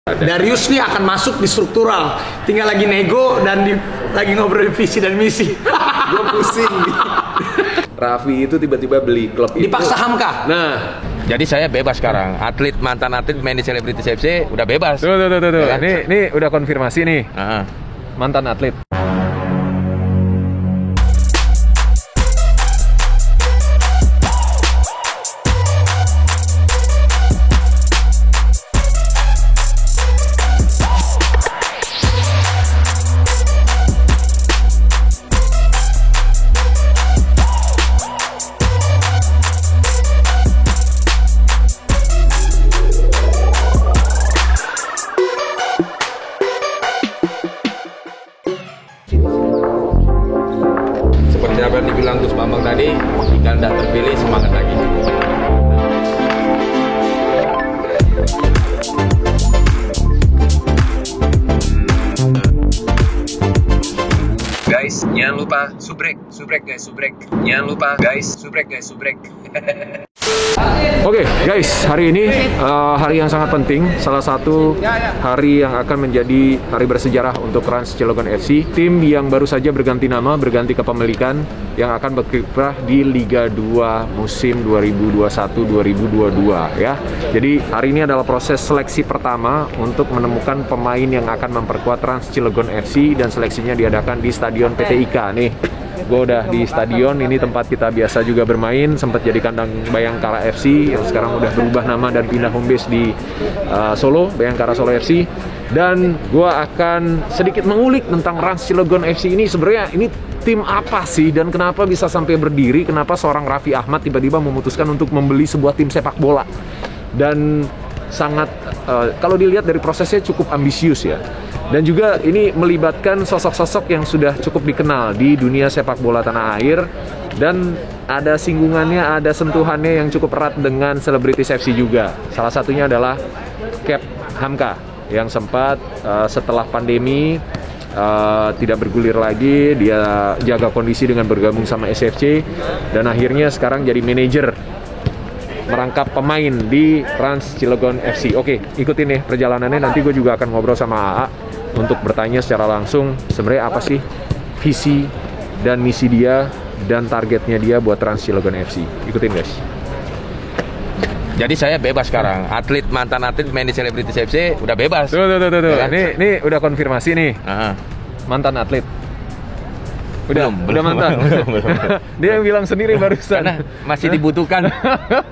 Darius nih akan masuk di struktural, tinggal lagi nego dan lagi ngobrol visi dan misi. Gue pusing nih. Raffi itu tiba-tiba beli klub itu. Dipaksa Hamka. Nah, jadi saya bebas sekarang. Mantan atlet main di Selebritis FC udah bebas. Tuh. Ya, Ini udah konfirmasi nih. Mantan atlet. Seperti apa yang dibilang Gus Bambang tadi, jika tidak terpilih semangat lagi. guys, jangan lupa subrek guys. Jangan lupa guys, subrek. Oke, guys, hari ini hari yang sangat penting, salah satu hari yang akan menjadi hari bersejarah untuk Rans Cilegon FC, tim yang baru saja berganti nama, berganti kepemilikan, yang akan berkiprah di Liga 2 musim 2021-2022 ya. Jadi hari ini adalah proses seleksi pertama untuk menemukan pemain yang akan memperkuat Rans Cilegon FC, dan seleksinya diadakan di Stadion PT IKA nih. Gue udah di stadion, ini tempat kita biasa juga bermain, sempat jadi kandang Bayangkara FC yang sekarang udah berubah nama dan pindah home base di Solo, Bayangkara Solo FC. Dan gue akan sedikit mengulik tentang Rans Cilegon FC ini. Sebenarnya ini tim apa sih dan kenapa bisa sampai berdiri, kenapa seorang Raffi Ahmad tiba-tiba memutuskan untuk membeli sebuah tim sepak bola. Dan sangat, kalau dilihat dari prosesnya cukup ambisius ya. Dan juga ini melibatkan sosok-sosok yang sudah cukup dikenal di dunia sepak bola tanah air, dan ada singgungannya, ada sentuhannya yang cukup erat dengan Selebritis FC juga. Salah satunya adalah Cap Hamka yang sempat setelah pandemi tidak bergulir lagi, dia jaga kondisi dengan bergabung sama SFC, dan akhirnya sekarang jadi manajer merangkap pemain di Rans Cilegon FC. Oke, ikutin nih perjalanannya. Nanti gue juga akan ngobrol sama AA untuk bertanya secara langsung sebenarnya apa sih visi dan misi dia dan targetnya dia buat Rans Cilegon FC. Ikutin guys. Jadi saya bebas sekarang. Mantan atlet main di Selebritis FC udah bebas. Tuh. Ya, Ini udah konfirmasi nih. Mantan atlet. Belum mantan. Belum. Dia yang bilang sendiri barusan. Karena masih dibutuhkan.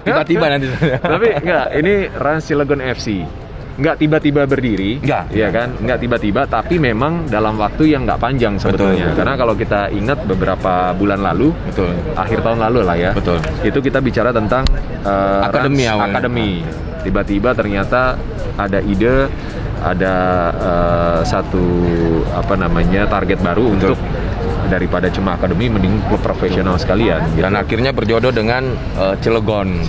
Tiba-tiba nanti. Tapi enggak, ini Rans Cilegon FC. Enggak tiba-tiba berdiri. Enggak. Iya kan? Enggak tiba-tiba, tapi memang dalam waktu yang enggak panjang sebetulnya. Betul. Karena kalau kita ingat beberapa bulan lalu, Betul. akhir tahun lalu lah ya. Betul. Itu kita bicara tentang Akademi Rans awalnya. Akademi. Tiba-tiba ternyata ada ide, ada satu target baru. Betul. Untuk daripada cuma akademi, mending klub profesional sekalian gitu. Dan akhirnya berjodoh dengan Cilegon.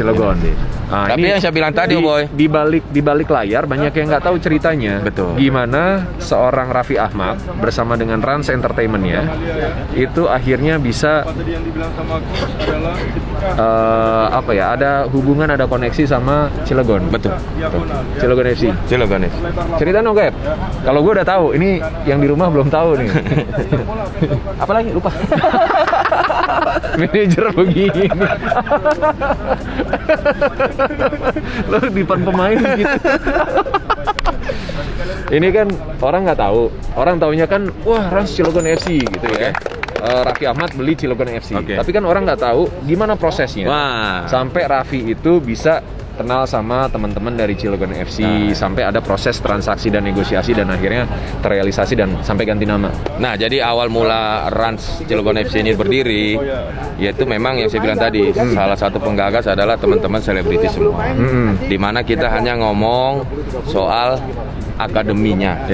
Nah, Tapi ini yang saya bilang tadi, Boy, di balik layar banyak yang nggak tahu ceritanya. Betul. Gimana seorang Raffi Ahmad bersama dengan Rans Entertainment ya, itu akhirnya bisa ada hubungan, ada koneksi sama Cilegon. Betul. Cilegon FC. Cilegon FC. Cerita dong, Gap. Kalau gue udah tahu, ini yang di rumah belum tahu nih. Apalagi lupa. Manajer begini. Lo di depan pemain gitu. Ini kan orang nggak tahu. Orang taunya kan, wah Rans Cilegon FC gitu ya. Raffi Ahmad beli Cilegon FC. Okay. Tapi kan orang nggak tahu gimana prosesnya. Wah. Sampai Raffi itu bisa kenal sama teman-teman dari Cilegon FC, sampai ada proses transaksi dan negosiasi, dan akhirnya terrealisasi dan sampai ganti nama. Nah, jadi awal mula Rans Cilegon FC ini berdiri, yaitu memang yang saya bilang tadi, salah satu penggagas adalah teman-teman selebritis semua. Dimana kita hanya ngomong soal akademinya,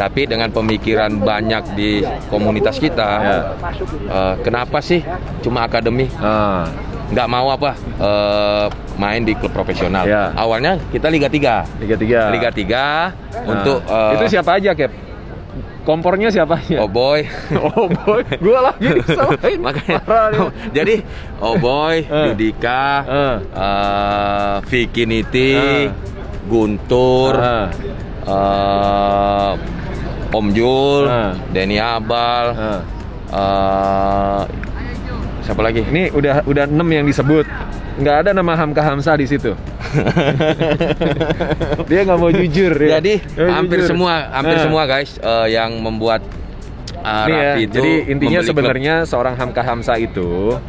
tapi dengan pemikiran banyak di komunitas kita, kenapa sih cuma akademi? Nggak mau main di klub profesional. Awalnya kita Liga 3 untuk itu siapa aja, Cap? Kompornya siapa ya? Oh boy. Oh boy, gue lagi disalahin. Makanya, jadi Oh boy, Yudika, Vicky Niti, Guntur, Om Jul, Denny Abal, siapa lagi? Ini udah 6 yang disebut. Nggak ada nama Hamka Hamzah di situ. Dia nggak mau jujur ya. Jadi hampir semua guys yang membuat Raffi itu. Jadi intinya sebenarnya seorang Hamka Hamzah itu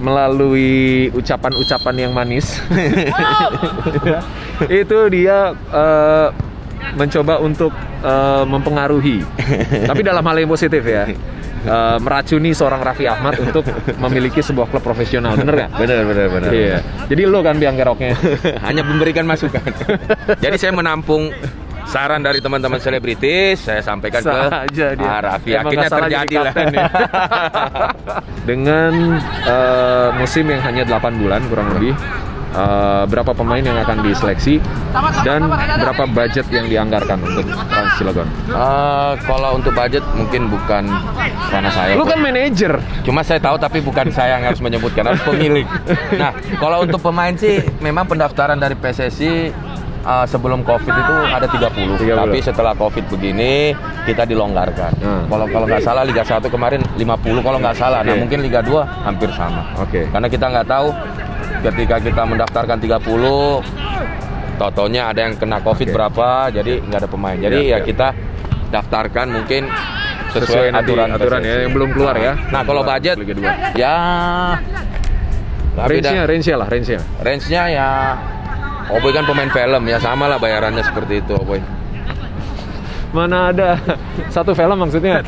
melalui ucapan-ucapan yang manis itu dia mencoba untuk mempengaruhi, tapi dalam hal yang positif ya. Meracuni seorang Raffi Ahmad untuk memiliki sebuah klub profesional, bener nggak? Bener. Iya. Jadi lo kan biang keroknya. Hanya memberikan masukan. Jadi saya menampung saran dari teman-teman selebritis, saya sampaikan ke Raffi. Akhirnya terjadi lah. Ya. Dengan musim yang hanya 8 bulan kurang lebih, berapa pemain yang akan diseleksi dan berapa budget yang dianggarkan untuk Trans Cilegon? Kalau untuk budget mungkin bukan karena saya. Lu kan manajer. Cuma saya tahu, tapi bukan saya yang harus menyebutkan, harus pemilik. Nah, kalau untuk pemain sih memang pendaftaran dari PSSI sebelum COVID itu ada 30. Tapi setelah COVID begini kita dilonggarkan. Kalau nggak salah Liga 1 kemarin 50 kalau nggak salah. Nah, mungkin Liga 2 hampir sama. Karena kita nggak tahu ketika kita mendaftarkan 30, totonya ada yang kena COVID berapa, jadi nggak ada pemain. Jadi ya kita daftarkan mungkin sesuai aturan ya yang belum keluar ya. Nah, kalau budget ya range-nya ya Oboy kan pemain film ya, sama lah bayarannya seperti itu Oboy. Mana ada satu film maksudnya?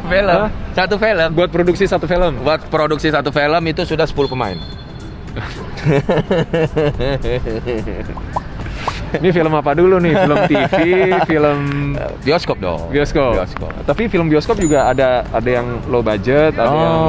Satu film. Buat produksi satu film. Buat produksi satu film itu sudah 10 pemain. Ini film apa dulu nih? Film TV, film bioskop dong. Bioskop. Tapi film bioskop juga ada yang low budget, ada yang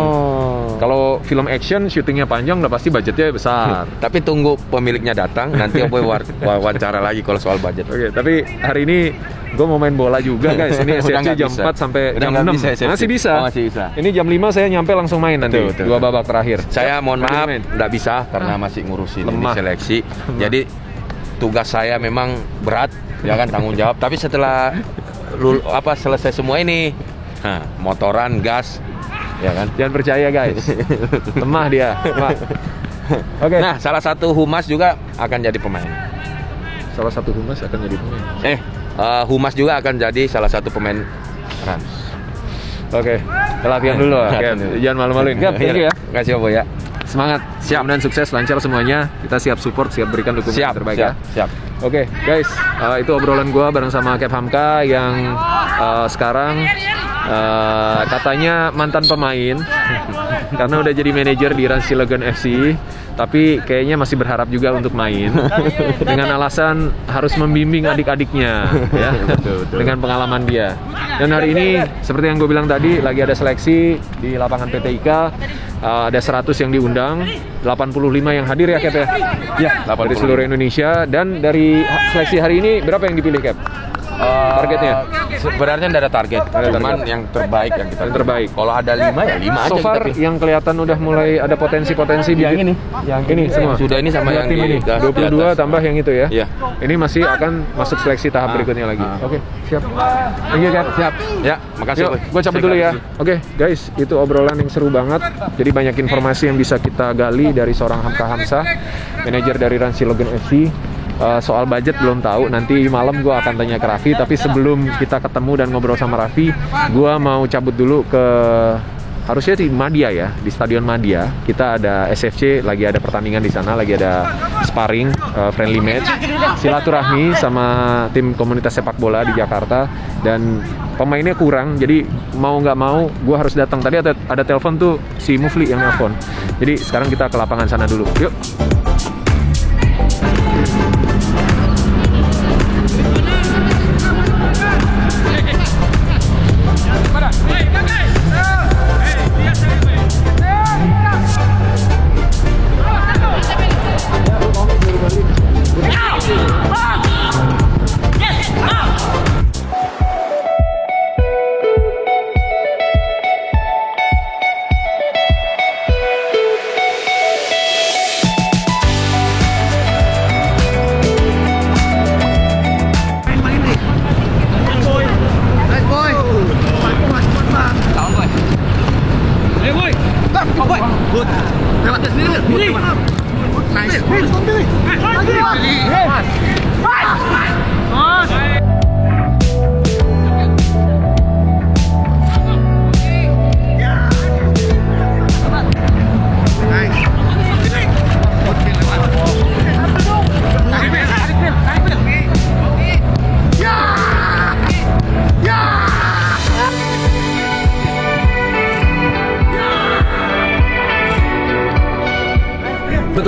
kalau film action syutingnya panjang udah pasti budgetnya besar. Tapi tunggu pemiliknya datang, nanti Oboy wawancara lagi kalau soal budget. Tapi hari ini gue mau main bola juga guys. Ini SFC jam 4 sampai jam 6. Masih bisa. Ini jam 5 saya nyampe langsung main nanti. Dua babak terakhir. Saya mohon maaf nggak bisa karena masih ngurusin ini seleksi. Jadi tugas saya memang berat, ya kan, tanggung jawab. Tapi setelah selesai semua ini, motoran, gas, ya kan. Jangan percaya guys, lemah dia. Nah, salah satu humas juga akan jadi pemain. Salah satu humas akan jadi pemain. Humas juga akan jadi salah satu pemain Trans. Latihan dulu. Jangan malu-maluin. Thank you ya. Kasih Oboy ya. Semangat, siap dan sukses, lancar semuanya. Kita siap support, siap berikan dukungan yang terbaik ya. Siap. Guys, itu obrolan gua bareng sama Cap Hamka yang sekarang katanya mantan pemain karena udah jadi manajer di Trans Cilegon FC, tapi kayaknya masih berharap juga untuk main dengan alasan harus membimbing adik-adiknya ya. Betul. Dengan pengalaman dia. Dan hari ini seperti yang gue bilang tadi, lagi ada seleksi di lapangan PT IKA. Ada 100 yang diundang, 85 yang hadir ya Cap ya? Ya, dari seluruh Indonesia. Dan dari seleksi hari ini berapa yang dipilih Cap? Targetnya? Sebenarnya tidak ada target, cuman yang terbaik yang kita terbaik. Kalau ada 5 ya 5 aja. So far yang kelihatan udah mulai ada potensi-potensi yang ini semua. Sudah ini sama yang tim ini. 22 tambah yang itu ya. Iya. Ini masih akan masuk seleksi tahap berikutnya lagi. Siap. Thank you Cap. Siap. Ya, makasih. Gue cabut dulu ya. Guys, itu obrolan yang seru banget. Jadi banyak informasi yang bisa kita gali dari seorang Hamka Hamzah, manajer dari Trans Cilegon FC. Soal budget belum tahu, nanti malam gue akan tanya ke Raffi. Tapi sebelum kita ketemu dan ngobrol sama Raffi, gue mau cabut dulu ke, harusnya di Madia ya, di Stadion Madia. Kita ada SFC, lagi ada pertandingan di sana, lagi ada sparring, friendly match, silaturahmi sama tim komunitas sepak bola di Jakarta. Dan pemainnya kurang, jadi mau nggak mau gue harus datang. Tadi ada telepon tuh si Mufli yang nelfon. Jadi sekarang kita ke lapangan sana dulu, yuk.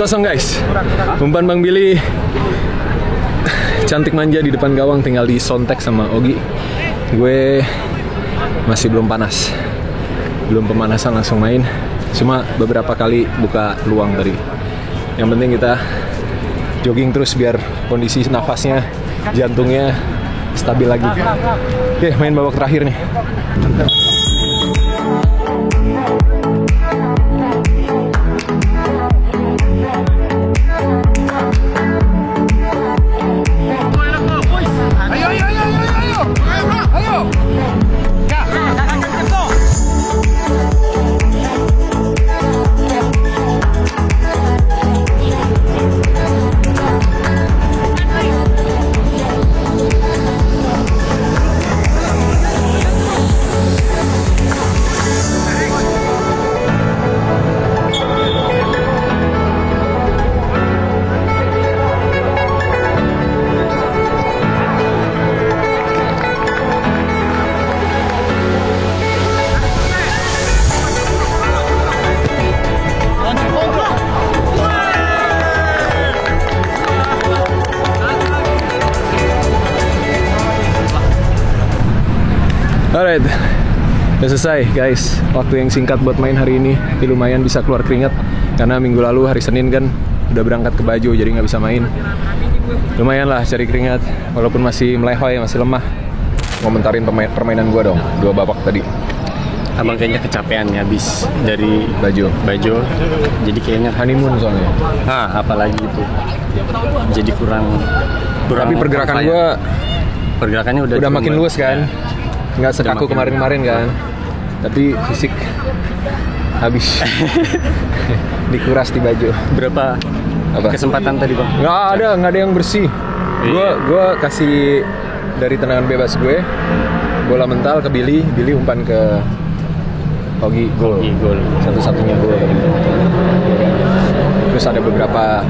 kosong guys. Umpan Bang Billy cantik manja di depan gawang, tinggal disontek sama Ogi. Gue masih belum panas, belum pemanasan langsung main. Cuma beberapa kali buka peluang tadi. Yang penting kita jogging terus biar kondisi nafasnya, jantungnya stabil lagi. Oke, main babak terakhir nih. Alright, udah selesai guys. Waktu yang singkat buat main hari ini. Tapi lumayan bisa keluar keringat karena minggu lalu hari Senin kan udah berangkat ke Bajo, jadi nggak bisa main. Lumayan lah cari keringat, walaupun masih melehoy, masih lemah. Komentarin permainan gua dong, 2 babak tadi. Abang kayaknya kecapean ya habis dari Bajo. Jadi kayaknya Honeymoon soalnya. apalagi itu. Jadi kurang Tapi pergerakan on fire. gua pergerakannya udah makin luas kan. Nggak sekaku makin- kemarin-kemarin kan. Tapi fisik habis. Dikuras di Bajo. Berapa Apa? kesempatan tadi bang? Nggak ada yang bersih. Gue kasih dari tendangan bebas gue, bola mental ke Billy umpan ke Ogi, gol. Gol. Satu-satunya gol. Terus ada beberapa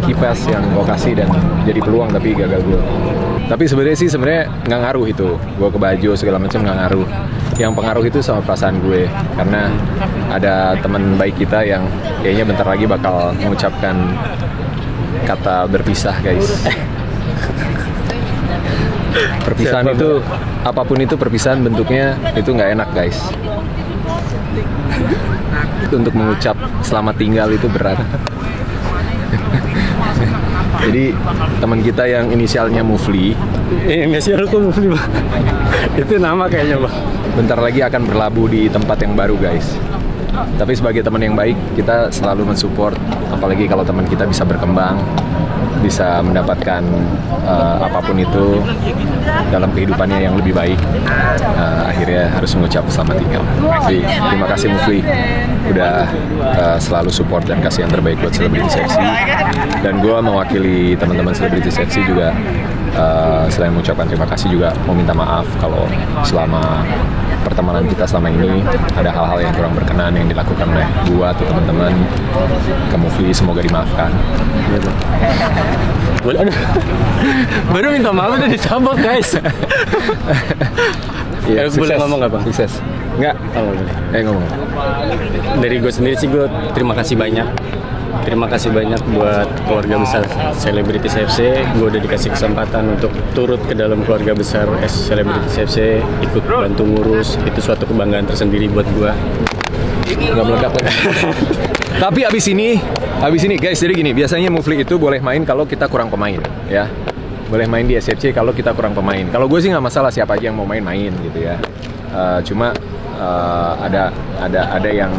key pass yang gue kasih dan jadi peluang tapi gagal gol. Tapi sebenarnya nggak ngaruh itu. Gue ke Bajo segala macam nggak ngaruh. Yang pengaruh itu sama perasaan gue, karena ada teman baik kita yang kayaknya bentar lagi bakal mengucapkan kata berpisah guys. Perpisahan itu, apapun itu perpisahan bentuknya itu nggak enak guys. Untuk mengucap selamat tinggal itu berat. Jadi teman kita yang inisialnya Mufli, Nggak sih aku Mufli bang. Itu nama kayaknya bang. bentar lagi akan berlabuh di tempat yang baru guys. Tapi sebagai teman yang baik, kita selalu mensupport, apalagi kalau teman kita bisa berkembang, bisa mendapatkan apapun itu dalam kehidupannya yang lebih baik. Akhirnya harus mengucap selamat tinggal. Jadi, terima kasih Mufli udah selalu support dan kasih yang terbaik buat Celebrities FC. Dan gue mewakili teman-teman Celebrities FC juga, selain mengucapkan terima kasih juga mau minta maaf kalau selama pertemanan kita selama ini ada hal-hal yang kurang berkenan yang dilakukan oleh gua atau teman-teman ke Mufli, semoga dimaafkan. Baru minta maaf udah disambut guys. Iya, Boleh ngomong nggak, Bang? Sukses. Nggak? Ngomong. Dari gue sendiri sih gue terima kasih banyak. Terima kasih banyak buat keluarga besar Celebrities FC. Gue udah dikasih kesempatan untuk turut ke dalam keluarga besar Celebrities FC, ikut bantu ngurus. Itu suatu kebanggaan tersendiri buat gue. Nggak meledak lagi. Tapi abis ini guys, jadi gini, biasanya Mufli itu boleh main kalau kita kurang pemain, ya. Boleh main di SFC kalau kita kurang pemain. Kalau gue sih nggak masalah, siapa aja yang mau main gitu ya. Cuma ada yang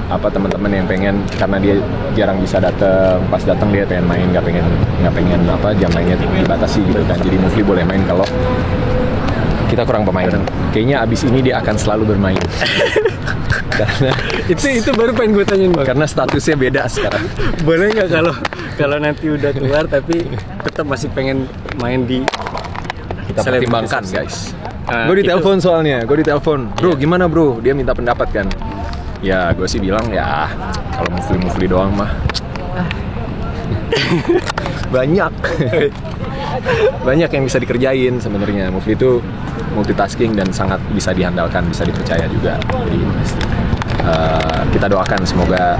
teman-teman yang pengen, karena dia jarang bisa datang, pas datang dia pengen main, nggak pengen jam mainnya dibatasi gitu kan. Jadi Mufli boleh main kalau kita kurang pemain. Kayaknya abis ini dia akan selalu bermain. Karena itu baru pengen gue tanyain bang. karena statusnya beda sekarang. Boleh nggak kalau nanti udah keluar tapi tetap masih pengen main di Kita Celebrities pertimbangkan FC. guys. Nah, Gue itu- ditelepon soalnya, bro gimana bro? Dia minta pendapat kan. Ya gue sih bilang ya kalau Mufli doang mah banyak yang bisa dikerjain sebenarnya. Mufli itu multitasking dan sangat bisa diandalkan, bisa dipercaya juga. Jadi kita doakan semoga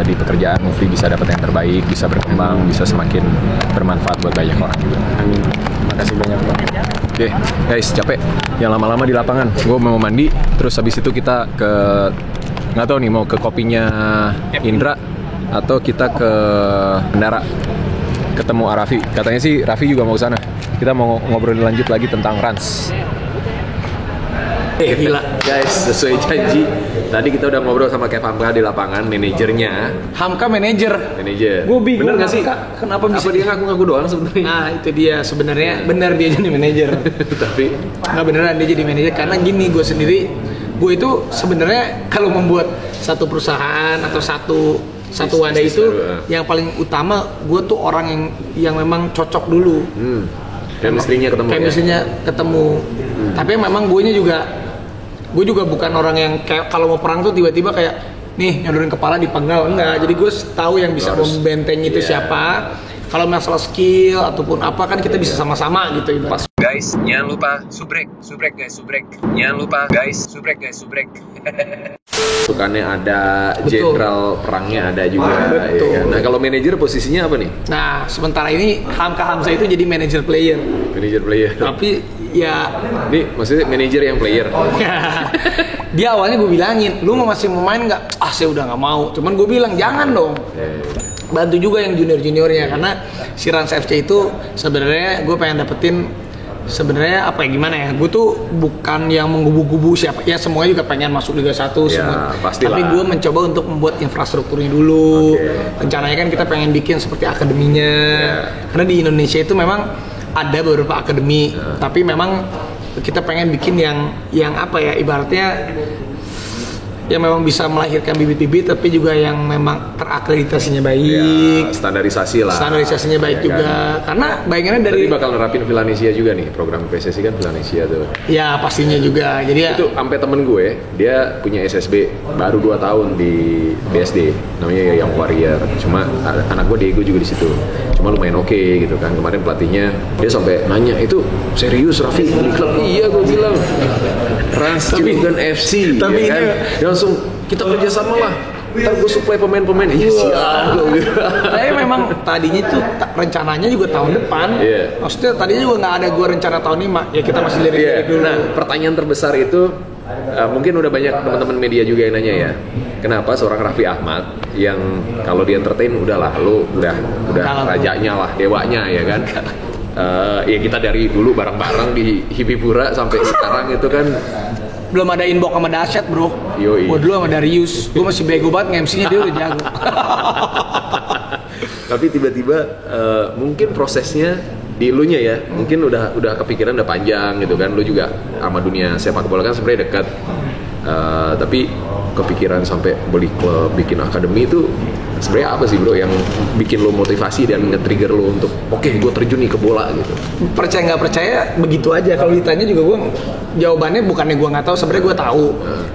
di pekerjaan Mufri bisa dapat yang terbaik, bisa berkembang, bisa semakin bermanfaat buat banyak orang juga. Amin. Makasih banyak Bang. Oke, guys, capek. Yang lama-lama di lapangan. Gue mau mandi, terus habis itu kita ke nggak tahu nih mau ke kopinya Indra atau kita ke Bendara ketemu Raffi. Katanya sih Raffi juga mau ke sana. Kita mau ngobrol lanjut lagi tentang Rans. Gila. Guys, sesuai janji, tadi kita udah ngobrol sama Kev Hamka di lapangan, manajernya. Hamka manajer. Gue bingung, bener nggak sih? Hamka, kenapa bisa dia ngaku-ngaku doang sebenarnya? Nah itu dia sebenarnya benar dia jadi manajer. Tapi Nggak beneran dia jadi manajer karena gini, gue sendiri, gue itu sebenarnya kalau membuat satu perusahaan atau satu wadah bisnis itu baru, yang paling utama gue tuh orang yang memang cocok dulu. chemistry-nya ketemu. Chemistry-nya ketemu. Tapi memang gue juga bukan orang yang kayak kalau mau perang tuh tiba-tiba kayak nih nyodorin kepala dipenggal, enggak. Jadi gue tahu yang bisa membentengi itu siapa. Kalau masalah skill ataupun apa kan kita bisa sama-sama gitu ibarat. Guys, jangan lupa subrek guys, subrek. Jangan lupa guys, subrek. Sukannya ada, jenderal perangnya ada juga. Betul. Ya kan? Nah kalau manajer posisinya apa nih? Nah sementara ini Hamka itu jadi manager player. Manajer player. Tapi ya Nih maksudnya manajer yang player. dia awalnya gue bilangin, lu masih mau main nggak? Ah saya udah nggak mau. Cuman gue bilang jangan dong. Bantu juga yang juniornya karena si Rans FC itu sebenarnya gue pengen dapetin sebenarnya apa ya gimana ya, gue tuh bukan yang menggubu-gubu siapa ya, semuanya juga pengen masuk Liga 1 semua. Pastilah. Tapi gue mencoba untuk membuat infrastrukturnya dulu. Rencananya kan kita pengen bikin seperti akademinya karena di Indonesia itu memang ada beberapa akademi tapi memang kita pengen bikin yang apa ya, ibaratnya yang memang bisa melahirkan bibit-bibit tapi juga yang memang terakreditasinya baik, standarisasinya baik juga kan? Karena bayangannya dari tadi bakal nerapin Villanesia juga nih, program PSSI kan Villanesia tuh ya pastinya juga. Jadi ya itu sampai temen gue dia punya SSB baru 2 tahun di BSD namanya Young Warrior, cuma anak gue Diego juga di situ, cuma lumayan oke gitu kan. Kemarin pelatihnya dia sampai nanya, itu serius Raffi di klub? Iya gue bilang Rans Cilegon FC tapi ya kan? Dia langsung kita kerjasama lah, ntar gue supply pemain-pemain. Iya siap. Tapi memang tadinya itu rencananya juga tahun depan. Maksudnya tadinya juga nggak ada gue rencana tahun ini, ya kita masih lirik dulu. Nah pertanyaan terbesar itu mungkin udah banyak teman-teman media juga yang nanya ya, kenapa seorang Raffi Ahmad yang kalau di entertain udahlah lu udah rajanya lah, dewanya ya kan. Ya kita dari dulu bareng-bareng di Hibipura sampai sekarang itu kan belum ada inbox sama Dasyat bro. Yoi. Gue dulu sama Darius, gue masih bego banget nge-MC-nya, dia udah jago. Tapi tiba-tiba mungkin prosesnya di elunya ya, mungkin udah kepikiran udah panjang gitu kan. Lu juga sama dunia sepak bola kan sebenarnya dekat. Tapi kepikiran sampai beli klub, bikin akademi itu sebenarnya apa sih bro yang bikin lo motivasi dan nge-trigger lo untuk oke, gue terjun nih ke bola gitu? Percaya nggak percaya begitu aja. Kalau ditanya juga gue jawabannya bukannya gue nggak tahu, sebenarnya gue tahu.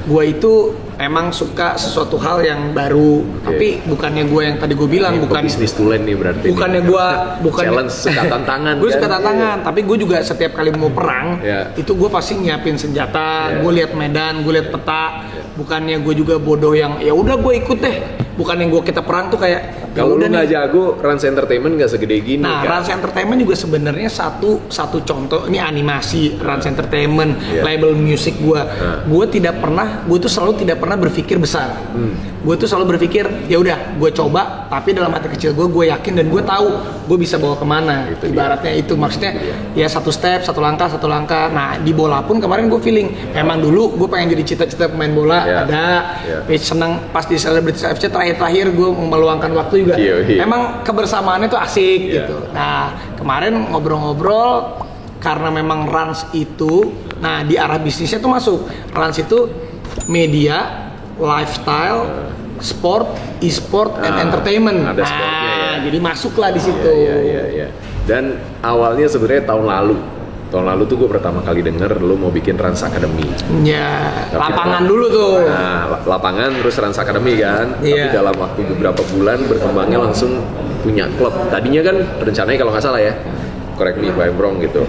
Gue itu emang suka sesuatu hal yang baru, tapi bukannya gue yang tadi gue bilang bukan bisnis tulen nih berarti. Bukannya gue challenge, suka tantangan. Gue suka tantangan, tapi gue juga setiap kali mau perang itu gue pasti nyiapin senjata, gue lihat medan, gue lihat peta. Bukannya gue juga bodoh yang ya udah gue ikut deh. Bukan yang kita perang tuh kayak kalau lu nggak jago, Rans Entertainment nggak segede gini. Nah, kan? Rans Entertainment juga sebenarnya satu contoh. Ini animasi Rans Entertainment, label musik gue. Gue tuh selalu tidak pernah berpikir besar. Gue tuh selalu berpikir ya udah, gue coba. Tapi dalam hati kecil gue yakin dan gue tahu gue bisa bawa kemana. Itu ibaratnya itu maksudnya ya satu step, satu langkah. Nah di bola pun kemarin gue feeling memang dulu gue pengen jadi cita-cita pemain bola ada. Senang pas di Selebritis FC terakhir gue meluangkan waktu juga. Emang kebersamaannya tuh asik gitu. Nah kemarin ngobrol-ngobrol karena memang Rans itu, nah di arah bisnisnya tuh masuk. Rans itu media, lifestyle, sport, e-sport, and entertainment. Ada sportnya ya. Jadi masuklah di situ. Iya. Dan awalnya sebenarnya tahun lalu tuh gue pertama kali denger lo mau bikin Rans Academy. Ya, lapangan dulu tuh. Nah, lapangan terus Rans Academy kan. Tapi dalam waktu beberapa bulan berkembangnya langsung punya klub. Tadinya kan rencananya kalau nggak salah ya, correct me if I'm wrong gitu.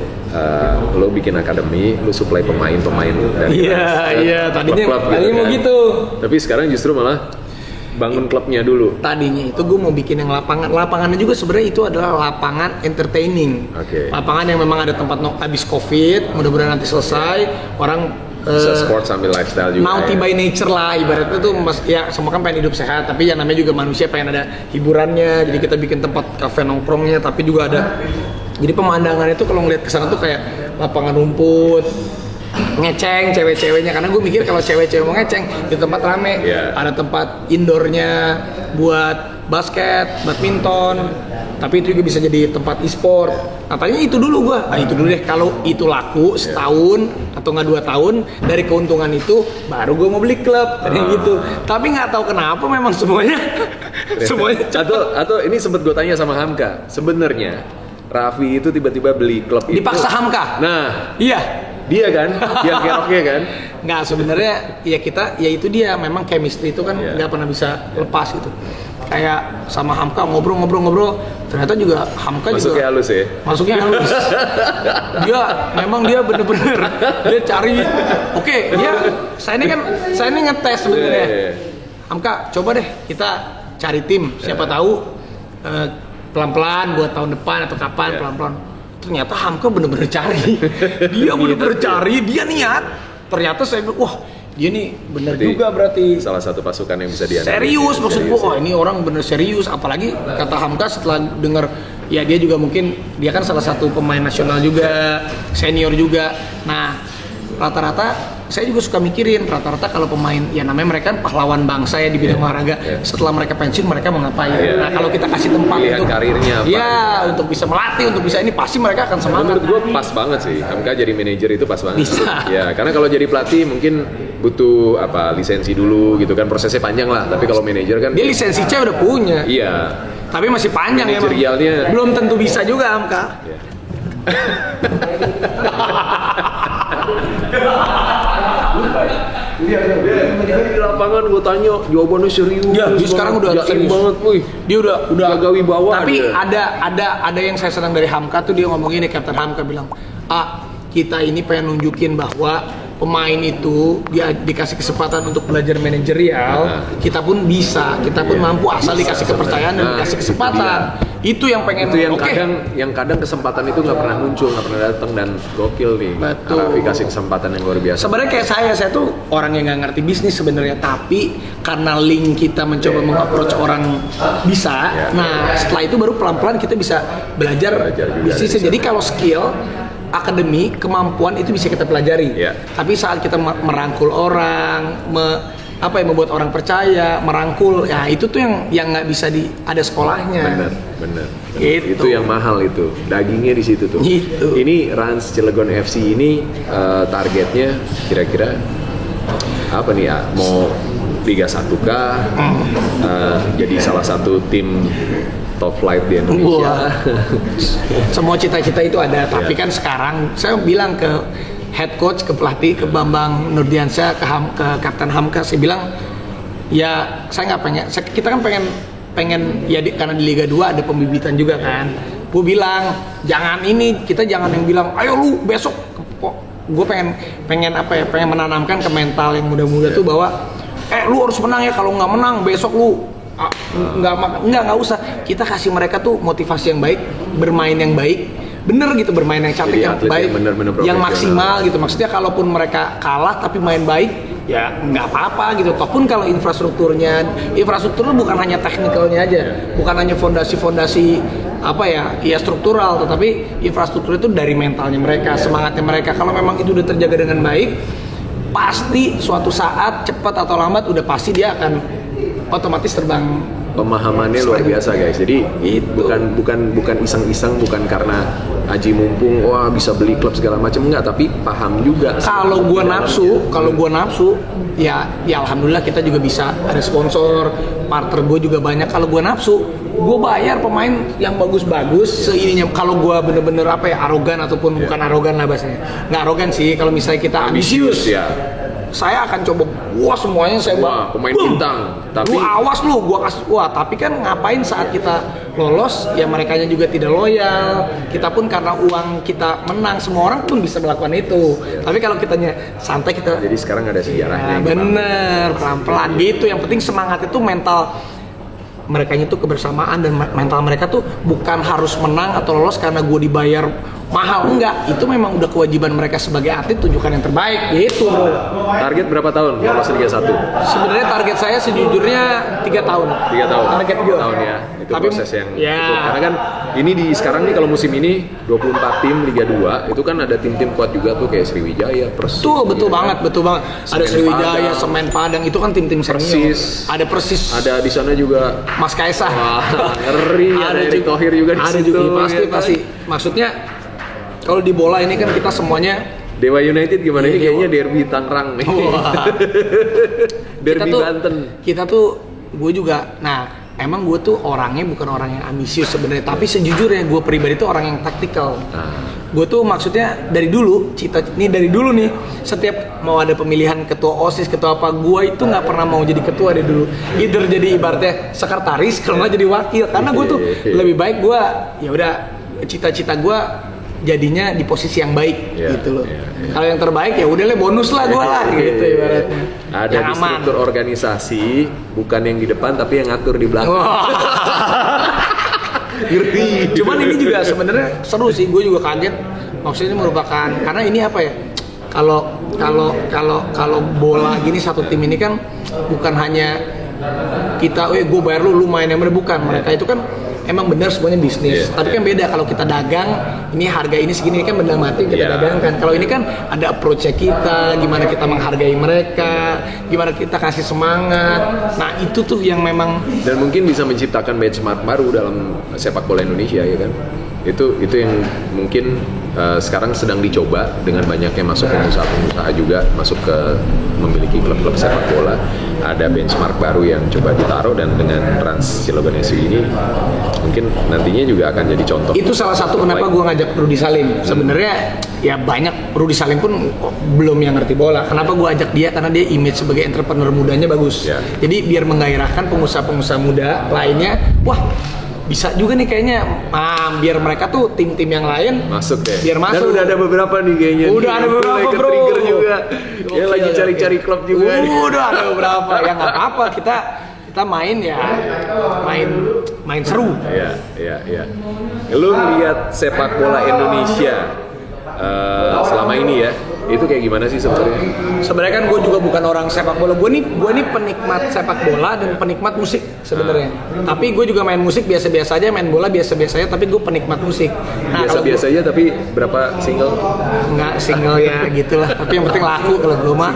Lo bikin akademi, lo supply pemain dari Iya, tadinya klub mau kan. gitu. Tapi sekarang justru malah bangun klubnya dulu. Tadinya itu gue mau bikin yang lapangannya juga sebenarnya itu adalah lapangan entertaining. Lapangan yang memang ada tempat habis COVID, mudah-mudahan nanti selesai orang bisa sport sambil lifestyle juga. Naughty by nature lah ibaratnya tuh, ya semua kan pengen hidup sehat, tapi yang namanya juga manusia pengen ada hiburannya. Jadi kita bikin tempat kafe nongkrongnya, tapi juga ada. Jadi pemandangannya tuh kalau ngeliat kesana tuh kayak lapangan rumput, ngeceng cewek-ceweknya, karena gue mikir kalau cewek-cewek mau ngeceng di tempat rame, ada tempat indoornya buat basket, badminton, tapi itu juga bisa jadi tempat e-sport. Katanya itu dulu gue, itu dulu deh, kalau itu laku setahun atau nggak 2 tahun, dari keuntungan itu baru gue mau beli klub, kayak gitu. Tapi nggak tahu kenapa memang semuanya atau ini sempet gue tanya sama Hamka, sebenarnya Raffi itu tiba-tiba beli klub itu dipaksa Hamka. Nah, iya. Dia kan, dia keroknya kan? Nggak, sebenarnya ya kita, ya itu dia, memang chemistry itu kan nggak pernah bisa lepas gitu. Kayak sama Hamka ngobrol, ternyata juga Hamka masuknya juga halus ya? Masuknya halus. Dia bener-bener dia cari. Oke, saya ini ngetes sebenarnya. Hamka, coba deh kita cari tim, siapa tahu pelan-pelan buat tahun depan atau kapan pelan-pelan. Ternyata Hamka bener-bener cari. Dia bener-bener cari, dia niat. Ternyata saya bilang, wah dia nih bener juga berarti. Salah satu pasukan yang bisa diandalkan. Serius maksud gua, wah ini orang bener serius. Apalagi kata Hamka setelah denger, ya dia juga mungkin, dia kan salah satu pemain nasional juga, senior juga. Nah rata-rata saya juga suka mikirin, rata-rata kalau pemain, ya namanya mereka kan pahlawan bangsa ya di bidang olahraga. Setelah mereka pensiun mereka mau ngapain? Nah kalau kita kasih tempat pilihan untuk karirnya apa? Ya untuk bisa melatih, untuk bisa ini, pasti mereka akan semangat. Menurut gue pas banget sih, Hamka jadi manajer itu pas banget. Bisa. Ya karena kalau jadi pelatih mungkin butuh lisensi dulu gitu kan, prosesnya panjang lah. Tapi kalau manajer kan dia lisensi C udah punya. Iya. Tapi masih panjang ya. Manajerialnya belum tentu bisa juga Hamka. Di lapangan gue tanya jawabannya serius. Ya, dia sekarang udah serius banget, wih. Dia udah jaga wibawa. Tapi dia. ada yang saya senang dari Hamka tuh, dia ngomong ini, Kapten Hamka bilang, kita ini pengen nunjukin bahwa pemain itu dia dikasih kesempatan untuk belajar manajerial, kita pun bisa, kita pun mampu asal dikasih kepercayaan dan dikasih kesempatan. Itu yang pengen. Itu yang kadang kesempatan itu nggak pernah muncul, nggak pernah datang, dan gokil nih. Raffi kasih kesempatan yang luar biasa. Sebenarnya kayak saya tuh orang yang nggak ngerti bisnis sebenarnya, tapi karena link kita mencoba mengapproach orang bisa. Nah setelah itu baru pelan-pelan kita bisa belajar bisnisnya. Jadi kalau skill akademi, kemampuan itu bisa kita pelajari. Tapi saat kita merangkul orang, membuat orang percaya, merangkul, ya itu tuh yang nggak bisa ada sekolahnya. Bener. Gitu. Itu yang mahal itu, dagingnya di situ tuh. Gitu. Ini Rans Cilegon FC ini targetnya kira-kira apa nih ya? Mau Liga 1 kah? Jadi salah satu tim top flight di Indonesia. Semua cita-cita itu ada, tapi kan sekarang saya bilang ke head coach, ke pelatih, ke Bambang Nurdiansyah, ke Kapten Hamka, saya bilang ya saya nggak pengen, kita kan pengen ya karena di Liga 2 ada pembibitan juga kan. Gue bilang kita jangan yang bilang ayo lu besok. Gue pengen menanamkan ke mental yang muda-muda tuh bahwa lu harus menang ya, kalau nggak menang besok lu nggak usah. Kita kasih mereka tuh motivasi yang baik, bermain yang baik, bener gitu, bermain yang cantik, yang baik, yang maksimal gitu. Maksudnya kalaupun mereka kalah tapi main baik, ya nggak apa-apa gitu. Ataupun kalau infrastruktur bukan hanya teknikalnya aja, bukan hanya fondasi ya struktural, tetapi infrastruktur itu dari mentalnya mereka, semangatnya mereka. Kalau memang itu udah terjaga dengan baik, pasti suatu saat cepat atau lambat udah pasti dia akan otomatis terbang. Pemahamannya luar biasa guys. Jadi bukan iseng-iseng, bukan karena aji mumpung bisa beli klub segala macam, enggak, tapi paham juga. Kalau gua nafsu, ya alhamdulillah kita juga bisa ada sponsor, partner gua juga banyak. Kalau gua nafsu, gua bayar pemain yang bagus-bagus seininya. Kalau gua bener-bener arogan ataupun bukan arogan lah bahasanya. Nggak arogan sih, kalau misalnya kita ambisius. Ya. Saya akan coba wah semuanya saya Wah, pemain bintang. Tapi lu awas lu, gua kasih. Wah, tapi kan ngapain saat kita lolos, ya merekanya juga tidak loyal. Kita pun karena uang kita menang, semua orang pun bisa melakukan itu. Tapi kalau kitanya santai kita. Jadi sekarang ada sejarahnya. Ya, bener, pelan-pelan gitu. Yang penting semangat itu mental. Merekanya itu kebersamaan dan mental mereka tuh bukan harus menang atau lolos karena gue dibayar mahal, enggak. Itu memang udah kewajiban mereka sebagai atlet, tunjukkan yang terbaik gitu. Target berapa tahun lolos Liga 1? Sebenarnya target saya sejujurnya 3 tahun. 3 tahun. Target gue. Tahun ya. Itu tapi proses yang ya. itu. Karena kan ini di sekarang nih kalau musim ini 24 tim Liga 2, itu kan ada tim-tim kuat juga tuh kayak Sriwijaya, Persis. Betul banget. Ada Sriwijaya, Semen Padang, itu kan tim-tim senior. Persis. Ada Persis. Ada di sana juga Mas Kaisang. wah, ngeri. Ada Erick Thohir juga di ada situ. juga ya pasti. Maksudnya kalau di bola ini kan kita semuanya Dewa United gimana? Ini Iya, kayaknya derby Tangerang nih. Wah. Derby Banten. Kita tuh, gue juga, nah emang gue tuh orangnya bukan orang yang ambisius sebenarnya, tapi sejujurnya gue pribadi tuh orang yang taktikal. Gue tuh maksudnya dari dulu, dari dulu nih, setiap mau ada pemilihan ketua OSIS, ketua apa, gue itu nggak pernah mau jadi ketua dari dulu. Either jadi ibaratnya sekretaris, kalau nggak jadi wakil, karena gue tuh lebih baik gue, ya udah cita-cita gue jadinya di posisi yang baik gitu loh. Kalau yang terbaik ya udah bonus lah gue lah gitu ibaratnya. Ada yang di struktur organisasi, bukan yang di depan tapi yang ngatur di belakang. Ngerti. Cuman ini juga sebenarnya seru sih, gue juga kaget. Maksudnya ini merupakan karena ini apa ya? Kalau bola gini satu tim ini kan bukan hanya kita, gue bayar lu main yang bener, bukan. Mereka itu kan emang benar semuanya bisnis. Tapi kan beda kalau kita dagang, ini harga ini segini kan benar mati kita dagangkan. Kalau ini kan ada approach-nya kita, gimana kita menghargai mereka, gimana kita kasih semangat. Nah itu tuh yang memang dan mungkin bisa menciptakan benchmark baru dalam sepak bola Indonesia ya kan. Itu yang mungkin sekarang sedang dicoba dengan banyaknya masuk pengusaha-pengusaha juga masuk ke memiliki klub-klub sepak bola. Ada benchmark baru yang coba ditaruh dan dengan Trans Cilegon FC ini mungkin nantinya juga akan jadi contoh. Itu salah satu kenapa gue ngajak Rudy Salim. Sebenarnya ya banyak, Rudy Salim pun belum yang ngerti bola. Kenapa gue ajak dia? Karena dia image sebagai entrepreneur mudanya bagus. Jadi biar menggairahkan pengusaha-pengusaha muda lainnya, wah bisa juga nih kayaknya, biar mereka tuh tim-tim yang lain masuk deh. Biar masuk. Dan udah ada beberapa nih kayaknya. Udah ada beberapa bro. Trigger juga. Ya lagi cari-cari klub juga. Udah ada beberapa. Ya nggak apa-apa, kita main ya, main seru. Iya. Lu lihat sepak bola Indonesia selama ini ya, itu kayak gimana sih sebenarnya? Sebenarnya kan gue juga bukan orang sepak bola. Gue nih penikmat sepak bola dan penikmat musik sebenarnya. Tapi gue juga main musik biasa-biasa aja, main bola biasa-biasa aja. Tapi gue penikmat musik. Nah, biasa-biasa aja, tapi berapa single? Enggak single ya gitulah. Tapi yang penting laku kalau gue mah.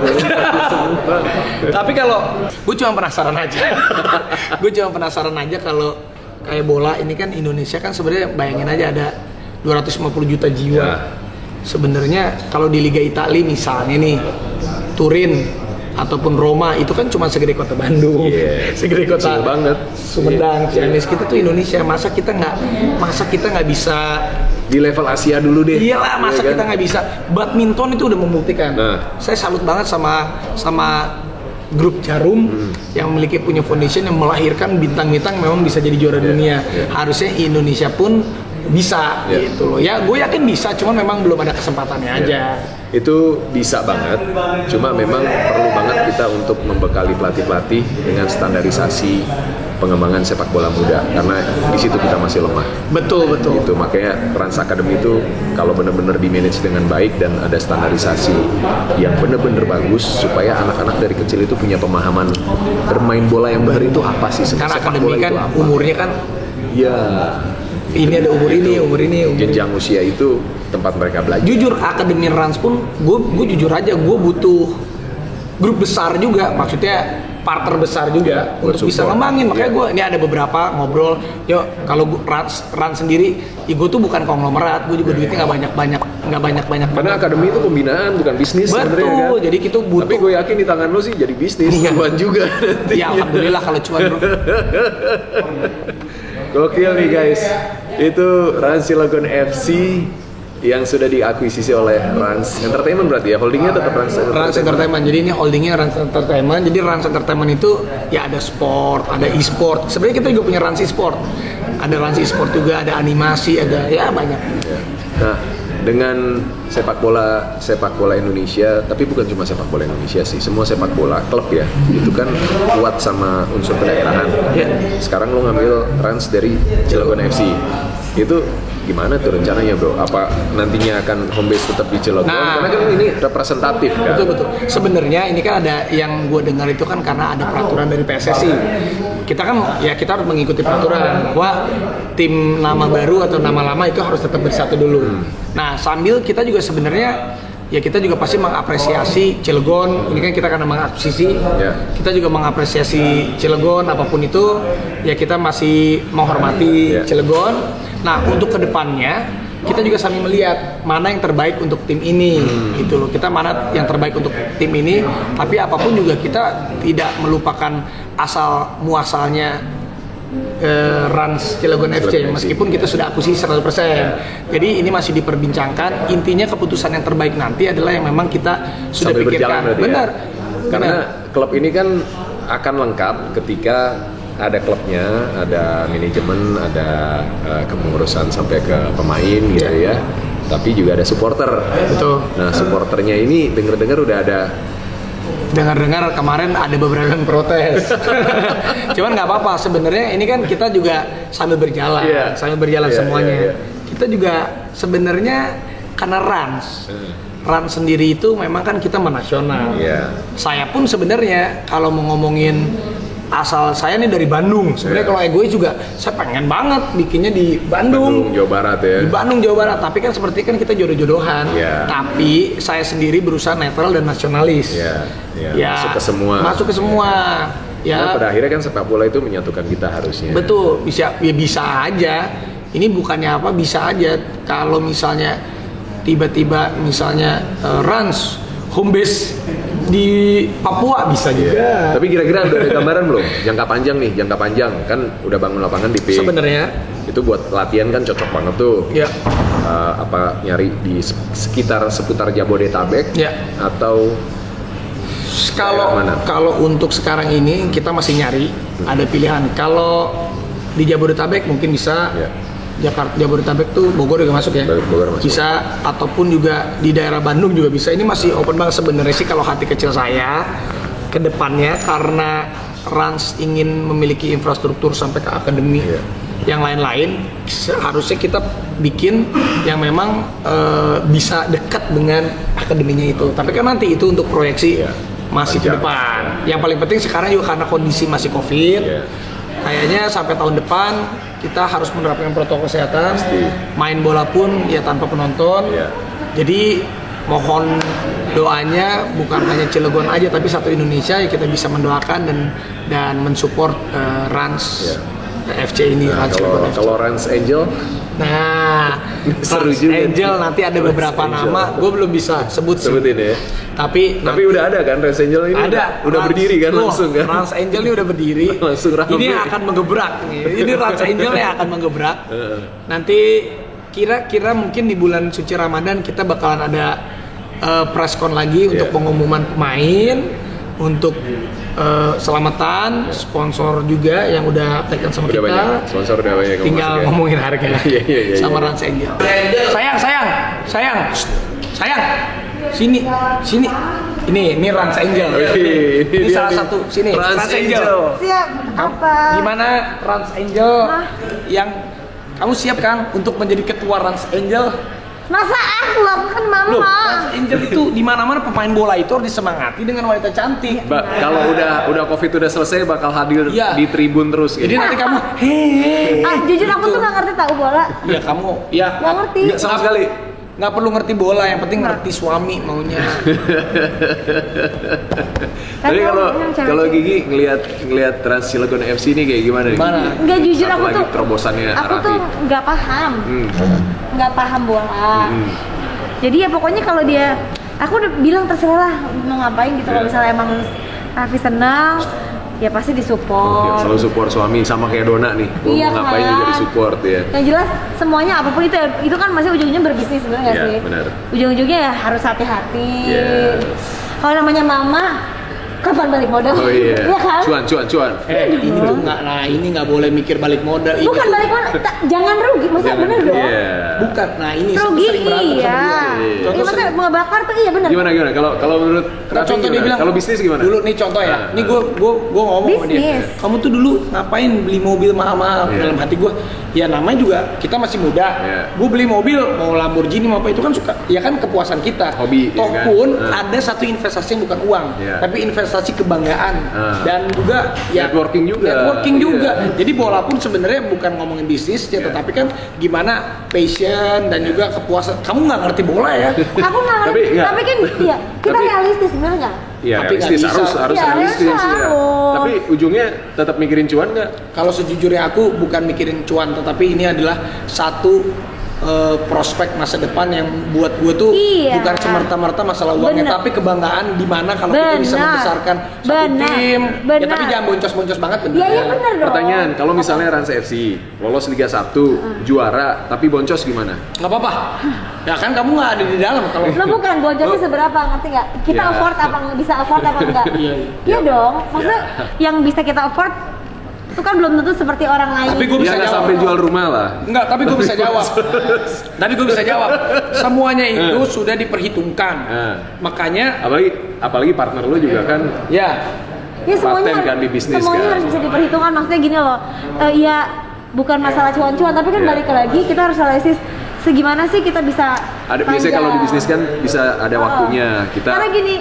Tapi kalau gue cuma penasaran aja kalau kayak bola ini kan Indonesia kan sebenarnya bayangin aja ada 250 juta jiwa. Sebenarnya kalau di Liga Italia misalnya nih Turin ataupun Roma itu kan cuma segede kota Bandung, segede kota banget Sumedang, Ciamis. Kita tuh Indonesia, masa kita nggak bisa di level Asia dulu deh? Iyalah, masa kita nggak bisa. Badminton itu udah membuktikan. Saya salut banget sama grup Jarum yang punya foundation yang melahirkan bintang-bintang memang bisa jadi juara dunia. Harusnya Indonesia pun bisa gitu loh. Ya gue yakin bisa, cuman memang belum ada kesempatannya aja. Itu bisa banget, cuma memang perlu banget kita untuk membekali pelatih-pelatih dengan standarisasi pengembangan sepak bola muda, karena di situ kita masih lemah. Betul. Itu makanya Trans Academy itu kalau benar-benar di manage dengan baik dan ada standarisasi yang benar-benar bagus supaya anak-anak dari kecil itu punya pemahaman bermain bola yang benar itu apa sih? Karena sepak akademi bola kan itu apa? umurnya kan ini ada umur ini. Jenjang usia itu tempat mereka belajar. Jujur akademi Rans pun gue jujur aja gue butuh grup besar juga, maksudnya partner besar juga untuk bisa ngembangin. Makanya gue ini ada beberapa ngobrol, yuk kalau Rans sendiri, gue tuh bukan konglomerat, gue juga duitnya nggak banyak. Karena akademi itu pembinaan bukan bisnis. Betul, kan? Jadi kita butuh. Tapi gue yakin di tangan lo sih jadi bisnis, cuan juga. Ya alhamdulillah kalau cuan bro. Gokil nih guys, itu Trans Cilegon FC yang sudah diakuisisi oleh Rans Entertainment berarti ya, holdingnya tetap Rans Entertainment. Jadi ini holdingnya Rans Entertainment. Jadi Rans Entertainment itu ya ada sport, ada e-sport. Sebenarnya kita juga punya Rans e-sport. Ada Rans e-sport juga, ada animasi, ada ya banyak. Nah, dengan sepak bola Indonesia, tapi bukan cuma sepak bola Indonesia sih, semua sepak bola klub ya, itu kan kuat sama unsur kedaerahan. Ya. Sekarang lo ngambil Rans dari Cilegon FC, itu gimana tuh rencananya bro? Apa nantinya akan home base tetap di Cilegon? Karena kan ini representatif kan? Betul. Sebenarnya ini kan ada yang gue dengar itu kan karena ada peraturan dari PSSI. Kita kan ya kita harus mengikuti peraturan bahwa tim nama baru atau nama lama itu harus tetap bersatu dulu. Nah sambil kita juga sebenarnya ya kita juga pasti mengapresiasi Cilegon. Ini kan kita karena mengakuisisi, kita juga mengapresiasi Cilegon apapun itu. Ya kita masih menghormati Cilegon. Nah untuk kedepannya kita juga sambil melihat mana yang terbaik untuk tim ini, gitu loh. Kita mana yang terbaik untuk tim ini, tapi apapun juga kita tidak melupakan asal muasalnya Rans Cilegon FC, meskipun kita sudah akuisisi 100%. Jadi ini masih diperbincangkan. Intinya keputusan yang terbaik nanti adalah yang memang kita sudah sambil pikirkan. Benar. Karena klub ini kan akan lengkap ketika ada klubnya, ada manajemen, ada kepengurusan sampai ke pemain gitu ya. Tapi juga ada supporter. Betul. Nah supporternya ini dengar-dengar udah ada. Dengar-dengar kemarin ada beberapa yang protes. Cuman nggak apa-apa. Sebenarnya ini kan kita juga sambil berjalan, semuanya. Kita juga sebenarnya karena Rans sendiri itu memang kan kita menasional. Saya pun sebenarnya kalau mau ngomongin asal saya nih dari Bandung. Sebenarnya kalau egois juga saya pengen banget bikinnya di Bandung, Jawa Barat ya. Di Bandung, Jawa Barat. Tapi kan seperti kan kita jodoh-jodohan. Tapi saya sendiri berusaha netral dan nasionalis. Masuk ke semua. Ya. Nah, pada akhirnya kan sepak bola itu menyatukan kita harusnya. Betul. Bisa aja. Ini bukannya apa, bisa aja. Kalau misalnya tiba-tiba misalnya Rans home base di Papua bisa juga. Tapi kira-kira udah ada gambaran belum? Jangka panjang kan udah bangun lapangan di PIK. Sebenarnya itu buat latihan kan cocok banget tuh. Nyari di seputar Jabodetabek atau kalau untuk sekarang ini kita masih nyari ada pilihan. Kalau di Jabodetabek mungkin bisa. Jakarta, Jabodetabek tuh Bogor juga masuk ya. Bogor masuk. Bisa, ataupun juga di daerah Bandung juga bisa. Ini masih open banget sebenarnya sih kalau hati kecil saya ke depannya, karena Rans ingin memiliki infrastruktur sampai ke akademi. Yang lain-lain harusnya kita bikin yang memang bisa dekat dengan akademinya itu. Tapi kan nanti itu untuk proyeksi masih ke depan. Yang paling penting sekarang juga karena kondisi masih COVID. Kayaknya sampai tahun depan kita harus menerapkan protokol kesehatan. Main bola pun ya tanpa penonton. Jadi mohon doanya bukan hanya Cilegon aja tapi satu Indonesia ya, kita bisa mendoakan dan mensupport Rans FC ini. Kalau Rans Angel, Rans Angel nanti ada beberapa nama, gue belum bisa sebutin ya. Tapi udah ada kan Rans Angel ini? Udah berdiri kan langsung kan? Rans Angel ini udah berdiri. Ini akan menggebrak nih. Ini Rans Angel yang akan menggebrak. Nanti kira-kira mungkin di bulan suci Ramadan kita bakalan ada preskon lagi untuk pengumuman pemain, untuk selamatan, sponsor juga yang udah tekan sama kita. Banyak. Sponsor udah banyak. Tinggal ngomongin harga sama Rans Angel. Sayang. Sini. Ini Rans Angel. Ini salah satu. Sini. Rans Angel. Siap. Apa? Gimana Rans Angel yang kamu siap kan untuk menjadi ketua Rans Angel? Masa aku kan mama. Loh, Rans Angel itu di mana-mana pemain bola itu harus disemangati dengan wanita cantik. Kalau udah Covid udah selesai bakal hadir di tribun terus. Jadi nanti kamu jujur aku tuh nggak ngerti tahu bola. Ya kamu nggak ngerti. Nggak sama sekali. Nggak perlu ngerti bola, yang penting ngerti suami maunya. Tapi kalau Gigi ngelihat Trans Cilegon FC ini kayak gimana? Nggak, jujur aku tuh terobosannya aku tuh nggak paham. Nggak paham bola. Jadi ya pokoknya kalau aku udah bilang terserah lah mau ngapain gitu. Kalau misalnya emang Raffi senang, ya pasti Oke, disupport. selalu support suami sama kayak Dona nih. Mau Iya ngapain kan? juga disupport ya. Yang jelas semuanya apapun itu kan masih ujung-ujungnya berbisnis sebenarnya nggak Iya, sih? benar. Ujung-ujungnya ya harus hati-hati. Yes. Kalau namanya mama, kapan balik modal? Oh iya. Iya kan? Cuan. Ini tuh ini nggak boleh mikir balik modal. Ini Bukan tuh- balik modal, jangan rugi, maksudnya bener dong. Iya. Bukan. Nah ini Rugi sering berantem iya. sama dia. Iya, Contoh maksudnya sering- ngebakar tuh iya bener. Gimana? Kalau menurut Nah, Raffi contoh dia gimana? bilang Kalau bisnis gimana? Dulu nih contoh ya. Nih gue ngomong sama dia. Bisnis. Kamu tuh dulu ngapain beli mobil mahal-mahal? Iya. Dalam hati gue, ya namanya juga kita masih muda. Iya. Gue beli mobil mau Lamborghini mau apa itu kan suka. Ya kan kepuasan kita. Hobi, Toh ya kan? pun ada satu investasi yang bukan uang, Iya. tapi investasi kebanggaan dan juga ya Networking juga. Networking Iya. juga. Jadi walaupun sebenarnya bukan ngomongin bisnis ya, Iya. tetapi kan gimana passion dan juga kepuasan. Kamu nggak ngerti bola ya? Aku nggak Tapi ngerti, nggak. tapi kan ya kita Tapi- realistis bener nggak? Iya, Tapi nggak realistis bisa. harus Iya, realistis ya. harus. Tapi ujungnya tetap mikirin cuan nggak? Kalau sejujurnya aku bukan mikirin cuan, tetapi ini adalah satu prospek masa depan yang buat gue tuh Iya. bukan semerta-merta masalah uangnya, Bener. tapi kebanggaan di mana kalau kita bisa Benar. membesarkan satu Benar. tim. Ya Benar. tapi jangan boncos-boncos banget bener. Iya iya bener dong. Pertanyaan, kalau misalnya Rans FC lolos Liga 1, juara, tapi boncos gimana? Nggak apa-apa. Ya kan kamu nggak ada di dalam kalau Lo bukan boncosnya seberapa, ngerti nggak? Kita Ya. afford apa nggak bisa afford apa enggak? Iya, Iya dong. Maksudnya yang bisa kita afford itu kan belum tentu seperti orang lain. Tapi gue Dia bisa nggak jawab. sampai jual rumah lah. Enggak, tapi gue bisa jawab. Semuanya itu sudah diperhitungkan. Makanya Apalagi partner lu juga kan. ya Ya semuanya Paten kan di bisnis semuanya kan. harus bisa diperhitungkan. Maksudnya gini loh, ya bukan masalah cuan-cuan, tapi kan Iya. balik lagi kita harus realistis. Segimana sih kita bisa Biasanya kalau di panjang. bisnis kan bisa ada waktunya. Kita Karena gini,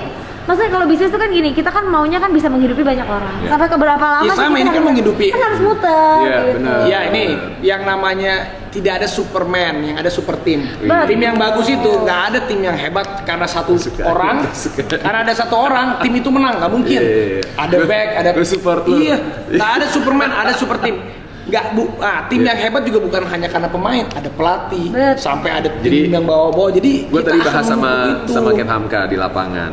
maksudnya kalau bisnis itu kan gini, kita kan maunya kan bisa menghidupi banyak orang. Iya. Sampai ke berapa lama Ya, sih sama, kita ini kan harus- menghidupi. Kan harus muter. Iya, gitu. benar. ya ini yang namanya tidak ada Superman, yang ada super team. Betul. Tim yang bagus itu nggak ada tim yang hebat karena satu orang. Karena ada satu orang, tim itu menang nggak mungkin. Iya. Ada back, ada Lu support lu. Iya, nggak ada Superman, ada super team. Tim yang hebat juga bukan hanya karena pemain, ada pelatih, Betul. sampai ada tim Jadi, yang bawa-bawa. Jadi gue kita tadi harus bahas mendukung itu. sama Ken Hamka di lapangan.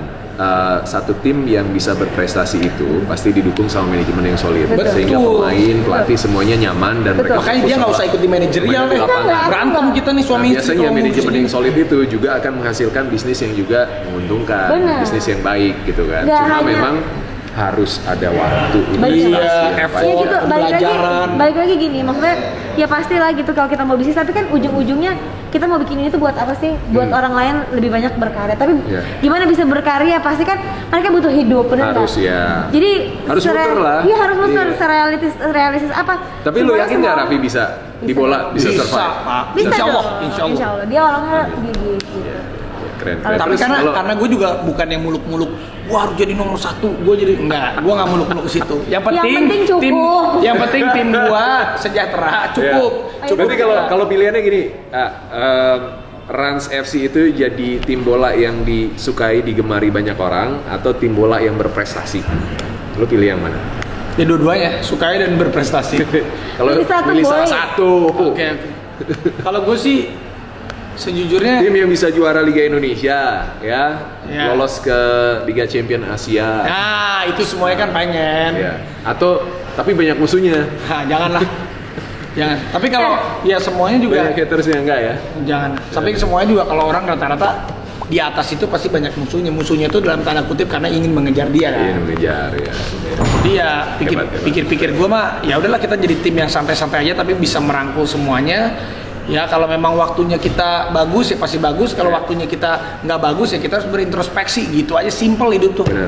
Satu tim yang bisa berprestasi itu pasti didukung sama manajemen yang solid, Betul. sehingga pemain, pelatih semuanya nyaman dan mereka Makanya dia nggak usah ikut di manajerial Main di deh. lapangan. Berantem kita nih suami istri. Biasanya kalau manajemen ngurusin yang solid itu juga akan menghasilkan bisnis yang juga menguntungkan, Benar. bisnis yang baik gitu kan. Nggak Cuma hanya- memang harus ada waktu Benar. investasi Iya, yang effort. baik. Ya gitu, pembelajaran. balik lagi gini, maksudnya ya pastilah gitu kalau kita mau bisnis, tapi kan ujung-ujungnya kita mau bikin ini tuh buat apa sih? Buat orang lain lebih banyak berkarya. Tapi Iya. gimana bisa berkarya? Pasti kan mereka butuh hidup, benar Harus nggak? ya. Jadi Harus muter lah. Iya harus muter, Iya. realistis apa? Tapi lu Sebenarnya yakin nggak semua- Raffi bisa di bola bisa Bisa, survive? Pak. Bisa Insya Allah, dong. insya Allah. Dia orangnya gigi gitu. Keren. Tapi Terus karena kalau- gue juga bukan yang muluk-muluk, wah harus jadi nomor 1, gue jadi enggak, gue nggak muluk-muluk ke situ. Yang penting, penting cukup. yang penting tim gue sejahtera, cukup. Ya. Cukup. Berarti kalau pilihannya gini, Rans FC itu jadi tim bola yang disukai, digemari banyak orang, atau tim bola yang berprestasi? Lu pilih yang mana? Ya dua-duanya, sukai dan berprestasi. Kalau Pilih satu, pilih salah boy. satu, Oke. Kalau gue sih sejujurnya tim yang bisa juara Liga Indonesia, ya, Ya. lolos ke Liga Champion Asia, nah itu semuanya kan pengen. ya. Atau tapi banyak musuhnya, Nah, janganlah. Jangan. Tapi kalau ya semuanya juga banyak hatersnya enggak ya? jangan. Tapi semuanya juga kalau orang rata-rata di atas itu pasti banyak musuhnya. Musuhnya itu dalam tanda kutip karena ingin mengejar dia kan. Iya, mengejar ya. Dia Hebat. pikir-pikir gue mah ya udahlah kita jadi tim yang santai-santai aja tapi bisa merangkul semuanya. Ya kalau memang waktunya kita bagus ya pasti bagus. Kalau waktunya kita nggak bagus ya kita harus berintrospeksi gitu aja. Simple hidup tuh. Benar.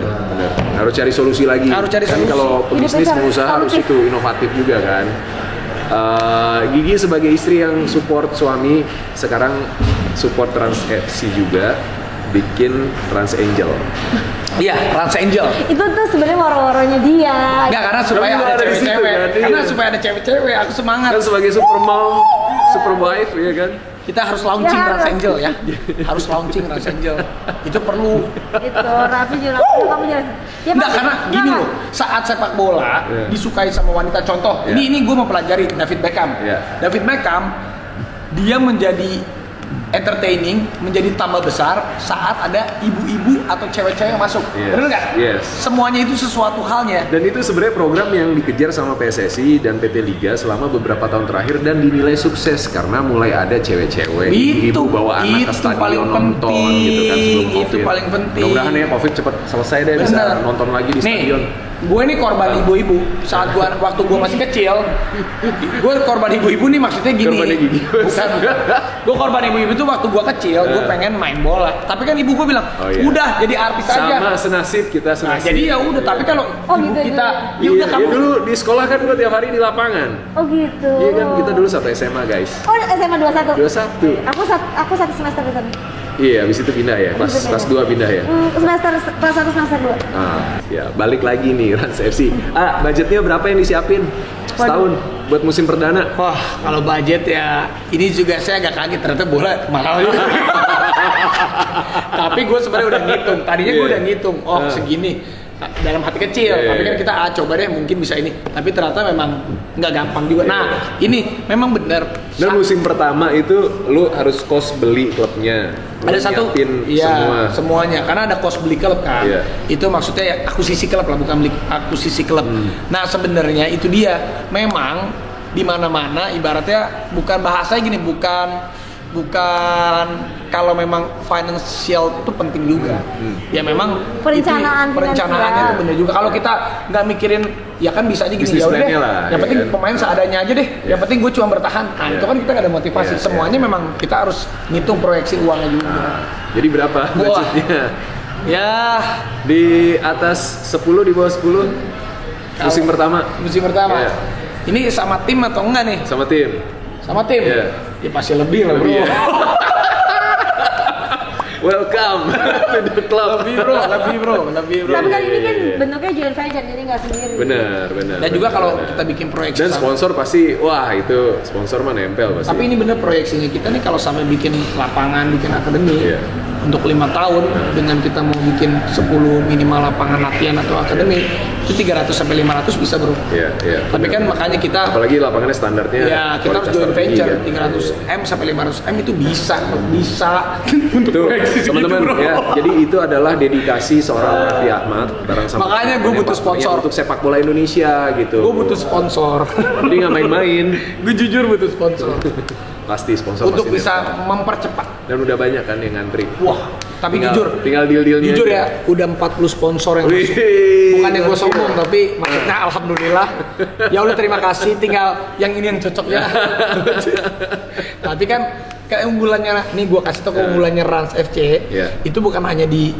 Harus cari solusi lagi. Harus cari kan solusi. kalau pebisnis Hidup itu pengusaha harus solutif. itu inovatif juga kan. Gigi sebagai istri yang support suami sekarang support Trans FC juga bikin Trans Angel. Iya, Rans Angel. Itu tuh sebenarnya waro-waronya dia. Enggak karena supaya Tapi ada ada di situ, cewek-cewek. kan? Karena Iya. supaya ada cewek-cewek aku semangat. Kan sebagai super mom, super wife ya kan. Kita harus launching Ya, Rans harus. Angel ya. Harus launching Rans Angel. Itu perlu. Itu Raffi jelas, kamu jelas. Ya, Enggak pasti- karena gini enggak. loh, saat sepak bola Iya. disukai sama wanita. Contoh, Iya. ini gue mempelajari David Beckham. Iya. David Beckham dia menjadi entertaining menjadi tambah besar saat ada ibu-ibu atau cewek-cewek yang masuk. Yes. Bener nggak? Yes. Semuanya itu sesuatu halnya. Dan itu sebenarnya program yang dikejar sama PSSI dan PT Liga selama beberapa tahun terakhir dan dinilai sukses karena mulai ada cewek-cewek ibu bawa anak ke stadion nonton gitu kan sebelum COVID. Itu paling penting. Mudah-mudahan ya COVID cepat selesai deh, bisa nonton lagi di stadion. Gue nih korban ibu-ibu saat waktu gue masih kecil. Gue korban ibu-ibu nih maksudnya gini. Korban gigi. Bukan. Gue korban ibu-ibu tuh waktu gue kecil, gue pengen main bola. Tapi kan ibu gue bilang, udah jadi artis aja. Sama senasib kita Nah, jadi ya udah. Tapi kalau ibu gitu, kita, gitu. ya udah kamu. dulu di sekolah kan gue tiap hari di lapangan. Oh gitu. Iya kan kita dulu satu SMA guys. Oh SMA 21. 21. Aku satu semester di sana. Iya, habis itu pindah ya. Kelas 2 pindah ya. Semester kelas 1 semester 2. Ya balik lagi nih Rans FC. Budgetnya berapa yang disiapin setahun buat musim perdana? Wah, kalau budget ya ini juga saya agak kaget ternyata bola mahal juga. Tapi gue sebenarnya udah ngitung. Tadinya gue udah ngitung. Oh segini. Dalam hati kecil. Tapi kan kita coba deh mungkin bisa ini. Tapi ternyata memang nggak gampang juga. Nah ini memang benar. Dan musim pertama itu lu harus kos beli klubnya. Ada satu, semuanya. Karena ada kos beli klub kan. Itu maksudnya ya akuisisi klub lah, bukan beli akuisisi klub. Nah sebenarnya itu dia. Memang di mana-mana ibaratnya bukan bahasanya gini, bukan kalau memang financial itu penting juga. Ya memang perencanaannya itu benar juga. Kalau kita nggak mikirin ya kan bisa aja gini ya udah deh. Yang penting pemain seadanya aja deh. Yang penting gue cuma bertahan. Nah itu kan kita nggak ada motivasi. Semuanya memang kita harus ngitung proyeksi uangnya juga. Jadi berapa budgetnya? Ya di atas 10, di bawah 10 musim pertama. Ini sama tim atau enggak nih? Sama tim? Ya pasti lebih lah bro. Welcome to the club. Lebih bro. Tapi kan ini kan bentuknya joint venture, jadi nggak sendiri. Benar. Dan juga kalau kita bikin proyeksi dan sponsor pasti, wah itu sponsor mah nempel pasti. Tapi ini bener proyeksinya kita nih kalau sampai bikin lapangan, bikin akademi untuk 5 tahun dengan kita mau bikin 10 minimal lapangan latihan atau akademi itu 300 sampai 500 bisa bro. Tapi kan makanya kita apalagi lapangannya standarnya kita harus joint venture 300M sampai 500M itu bisa untuk proyeksi teman-teman gitu, ya. Jadi itu adalah dedikasi seorang Raffi Ahmad bareng sama makanya gue butuh sponsor untuk sepak bola Indonesia gitu. Gue butuh sponsor. Jadi nggak main-main. Gue jujur butuh sponsor. Pasti sponsor untuk pasti bisa mempercepat. Dan udah banyak kan yang ngantri. Wah, tapi tinggal deal-dealnya. Jujur ya, udah 40 sponsor yang masuk. Bukan yang gue sombong, tapi maksudnya alhamdulillah. Ya udah terima kasih, tinggal yang ini yang cocok ya. Tapi kan keunggulannya, nih gue kasih tau keunggulannya Rans FC itu bukan hanya di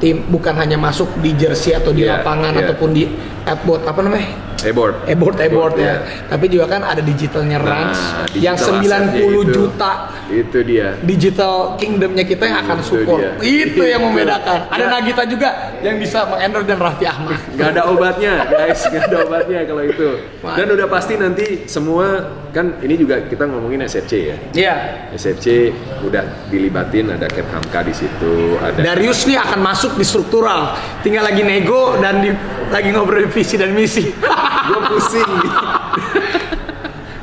tim, bukan hanya masuk di jersey atau di lapangan ataupun di e-board apa namanya? E-board ya. Tapi juga kan ada digitalnya Rans yang 90 juta. Itu dia. Digital kingdomnya kita yang akan support. Itu yang membedakan. Ada Nagita juga yang bisa mengendorse dan Raffi Ahmad. Gak ada obatnya guys, gak ada obatnya kalau itu. Dan udah pasti nanti semua kan ini juga kita ngomongin SFC ya. Iya. SFC udah dilibatin, ada Ket Hamka di situ. Ada Darius nih akan masuk di struktural. Tinggal lagi nego dan lagi ngobrol visi dan misi. Gue pusing.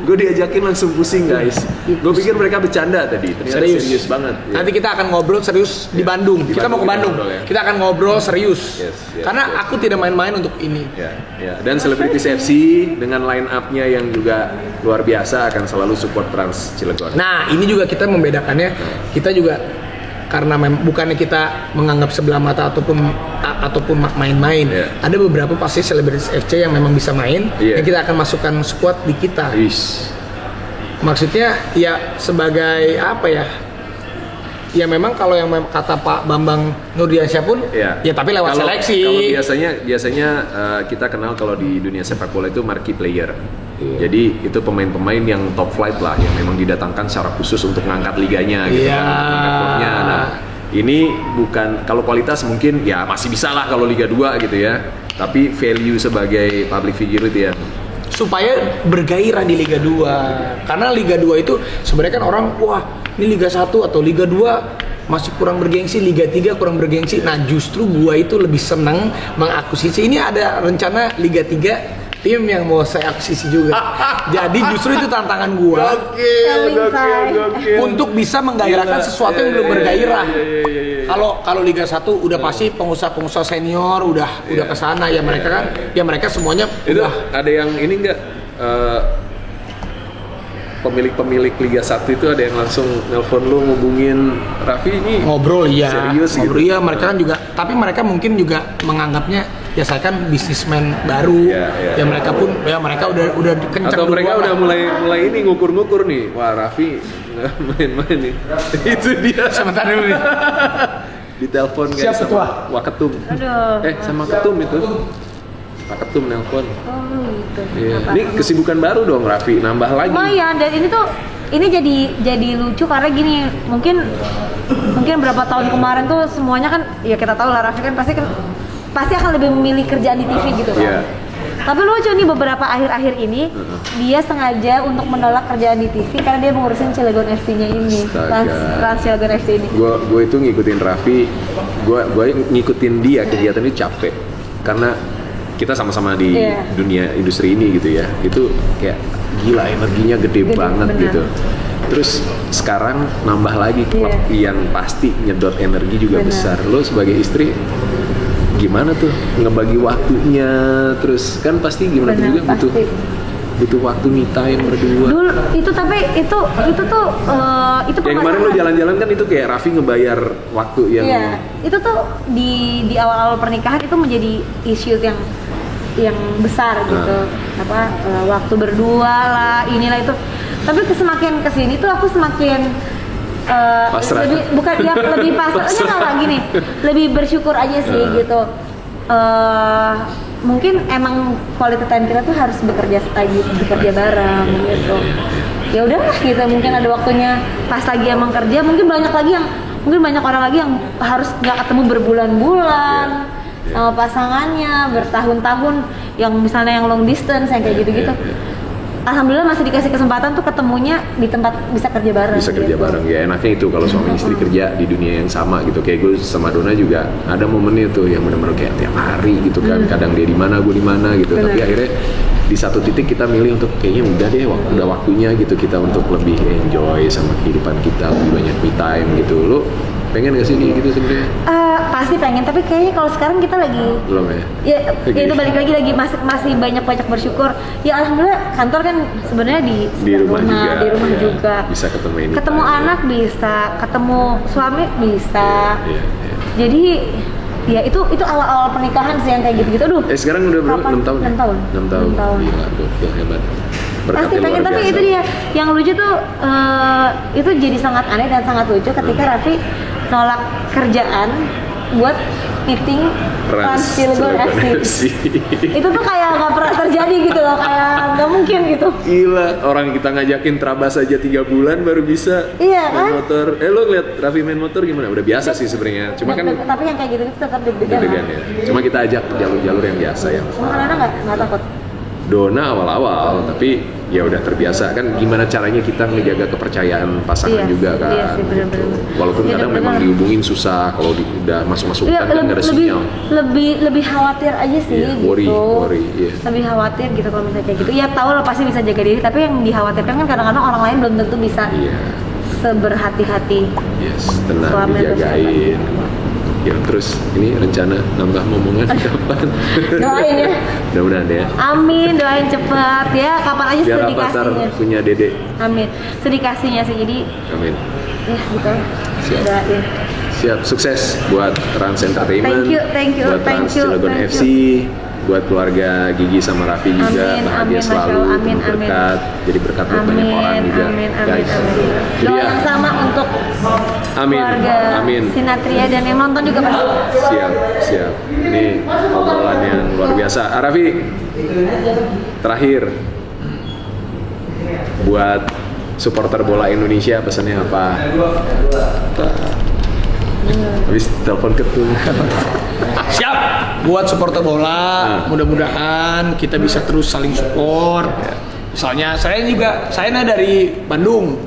Gue diajakin langsung pusing guys. Gue pikir mereka bercanda tadi, ternyata serius banget. Nanti kita akan ngobrol serius di Bandung. Kita mau ke Bandung. Kita akan ngobrol serius. Karena aku tidak main-main untuk ini. Dan Celebrities FC dengan line up-nya yang juga luar biasa akan selalu support Trans Cilegon. Nah ini juga kita membedakannya. Kita juga karena bukannya kita menganggap sebelah mata ataupun main-main. Ada beberapa pasti Celebrities FC yang memang bisa main. Yang kita akan masukkan squad di kita. Maksudnya ya sebagai apa ya? Ya memang kalau yang kata Pak Bambang Nurdiansyah pun ya tapi lewat seleksi. Kalau biasanya kita kenal kalau di dunia sepak bola itu marquee player. Jadi itu pemain-pemain yang top flight lah, yang memang didatangkan secara khusus untuk ngangkat liganya gitu kan, ngangkat klubnya. Nah ini bukan, kalau kualitas mungkin ya masih bisa lah kalau Liga 2 gitu ya. Tapi value sebagai public figure itu ya supaya bergairah di Liga 2. Karena Liga 2 itu sebenarnya kan orang wah ini Liga 1 atau Liga 2 masih kurang bergengsi, Liga 3 kurang bergengsi. Nah justru gua itu lebih senang mengakuisisi. Ini ada rencana Liga 3 tim yang mau saya akuisisi juga. Jadi justru itu tantangan gua untuk bisa menggairahkan sesuatu yang belum bergairah. Kalau Liga 1 udah pasti pengusaha senior udah kesana ya mereka kan, ya mereka semuanya itu udah. Ada yang ini enggak pemilik Liga 1 itu ada yang langsung nelpon lu ngubungin Raffi ini Ngobrol serius ngobrol gitu. iya mereka kan juga, tapi mereka mungkin juga menganggapnya ya saya kan bisnismen baru, ya mereka pun ya mereka udah kencang. Atau mereka udah lah. mulai ini ngukur nih, wah Raffi nggak main-main nih. Itu dia. Sebentar dulu nih. Ditelepon Siap, guys Ketua. sama Waketum. Aduh. Sama Ketum itu. Pak Ketum nelpon. Oh gitu. Iya. Ini kesibukan baru dong Raffi, nambah lagi. Lumayan, dan ini jadi lucu karena gini, mungkin berapa tahun kemarin tuh semuanya kan ya kita tahu lah Raffi kan pasti akan lebih memilih kerjaan di TV gitu kan. Iya. Tapi lucu nih beberapa akhir-akhir ini dia sengaja untuk menolak kerjaan di TV karena dia mengurusin Cilegon FC-nya ini. Trans Cilegon FC ini. Gue itu ngikutin Raffi, gue ngikutin dia kegiatan ini capek karena kita sama-sama di dunia industri ini gitu ya. Itu kayak gila energinya gede banget bener. Gitu. Terus sekarang nambah lagi klub yang pasti nyedot energi juga besar. Lo sebagai istri gimana tuh ngebagi waktunya? Terus kan pasti gimana juga butuh waktu me time berdua. Dulu itu tuh yang kemarin lo jalan-jalan kan itu kayak Raffi ngebayar waktu yang. Iya, itu tuh di awal-awal pernikahan itu menjadi isu yang besar gitu. Waktu berdua lah, inilah itu. Tapi semakin kesini tuh aku semakin lebih pasrahnya kalau gini, lebih bersyukur aja sih gitu. Mungkin emang quality time kita tuh harus bekerja bareng gitu. Ya udah gitu, mungkin ada waktunya pas lagi emang kerja, mungkin banyak orang lagi yang harus nggak ketemu berbulan-bulan sama pasangannya, bertahun-tahun, yang misalnya yang long distance yang kayak gitu-gitu. Alhamdulillah masih dikasih kesempatan tuh ketemunya di tempat bisa kerja bareng. Bisa kerja bareng ya, enaknya itu kalau suami istri kerja di dunia yang sama gitu. Kayak gue sama Dona juga ada momennya tuh yang benar-benar kayak tiap hari gitu kan. Kadang dia di mana, gue di mana gitu. Tapi akhirnya di satu titik kita milih untuk kayaknya udah deh, udah waktunya gitu kita untuk lebih enjoy sama kehidupan kita, lebih banyak me time gitu. Lo pengen gak sih kayak gitu sebenarnya? Pasti pengen, tapi kayaknya kalau sekarang kita lagi belum ya. Ya itu balik lagi masih banyak bersyukur. Ya alhamdulillah kantor kan sebenarnya di rumah juga. Bisa ketemu anak bisa, ketemu suami bisa. Jadi ya itu awal-awal pernikahan sih yang kayak gitu-gitu. Aduh. Sekarang udah berapa? 6 tahun. 6 tahun. Gila, gokil, hebat. Pasti pengen, tapi itu dia yang lucu tuh itu jadi sangat aneh dan sangat lucu ketika Raffi nolak kerjaan buat meeting Trans Cilegon FC. Itu tuh kayak nggak pernah terjadi gitu loh, kayak nggak mungkin gitu. Gila, orang kita ngajakin Trabas aja 3 bulan baru bisa. Iya main kan? Motor. Lo ngeliat Raffi main motor gimana? Udah biasa sih sebenarnya. Cuma kan. Tapi yang kayak gitu tetap deg-degan Ya. Cuma kita ajak jalur-jalur yang biasa ya. Karena nggak takut. Dona awal-awal, tapi ya udah terbiasa kan. Gimana caranya kita ngejaga kepercayaan pasangan juga kan. Iya sih, bener-bener. Walaupun kadang memang dihubungin susah kalau udah masuk-masuk kan nggak ada sinyal. Lebih khawatir aja sih gitu. Worry, yeah. Lebih khawatir gitu kalau misalnya kayak gitu. Ya tahu lo pasti bisa jaga diri, tapi yang dikhawatirkan kan kadang-kadang orang lain belum tentu bisa seberhati-hati. Yes, tenang dijagain. Ya terus ini rencana nambah momongan kapan? Doain ya. Mudah-mudahan ya. Amin, doain cepet ya. Kapan aja biar sedikasinya. Punya dede. Amin. Sedikasinya sih, jadi. Amin. Ya gitu. Siap. Doain. Siap, sukses buat Trans Entertainment. Thank you. Buat Trans Cilegon FC. Buat keluarga Gigi sama Raffi juga bahagia selalu, berkat, jadi berkat buat banyak orang juga, guys. Doa yang sama untuk keluarga Sinatria dan yang nonton juga pasti. Siap. Ini obrolan yang luar biasa. Raffi, terakhir buat supporter bola Indonesia pesannya apa? Habis telepon Ketum. Siap buat supporter bola, mudah-mudahan kita bisa terus saling support. Misalnya saya dari Bandung,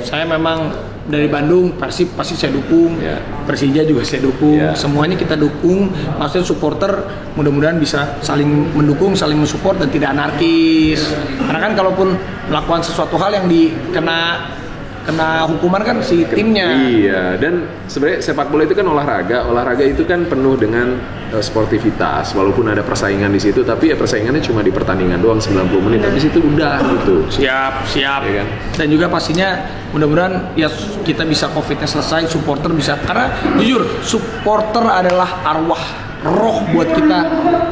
saya memang dari Bandung, Persib pasti saya dukung, Persija juga saya dukung, semuanya kita dukung. Maksudnya supporter mudah-mudahan bisa saling mendukung, saling mensupport dan tidak anarkis. Karena kan kalaupun melakukan sesuatu hal yang kena hukuman kan si timnya. Iya, dan sebenarnya sepak bola itu kan olahraga itu kan penuh dengan sportivitas, walaupun ada persaingan di situ, tapi ya persaingannya cuma di pertandingan doang 90 menit, habis itu udah gitu. Siap. Ya kan? Dan juga pastinya mudah-mudahan ya kita bisa COVID-nya selesai, supporter bisa, karena jujur supporter adalah arwah roh buat kita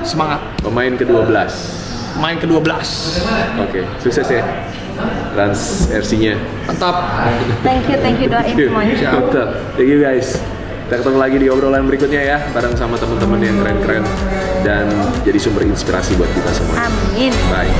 semangat. Pemain ke-12. Main ke-12. Oke, sukses ya. Rans RC-nya. Mantap. Thank you doain semuanya. Mantap. Thank you guys. Kita ketemu lagi di obrolan berikutnya ya, bareng sama teman-teman yang keren-keren dan jadi sumber inspirasi buat kita semua. Amin. Bye.